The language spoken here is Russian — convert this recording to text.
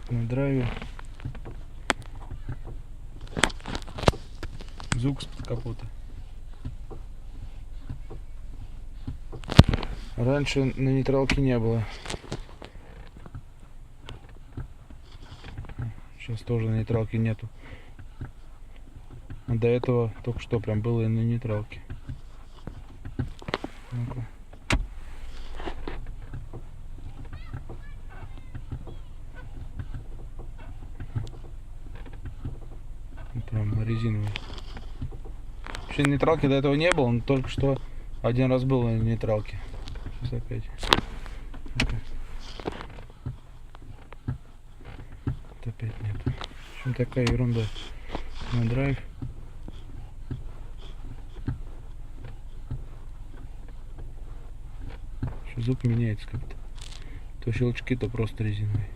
На драйве. Звук с-под капота. Раньше на нейтралке не было. Сейчас тоже на нейтралке нету. А до этого только что прям было и на нейтралке. Ну-ка. Прям резиновый. Вообще на нейтралке до этого не было, но только что один раз был на нейтралке. Сейчас опять. Ну-ка. Вот опять нет. В общем, такая ерунда. На драйв. Звук меняется как-то. То щелчки, то просто резиновые.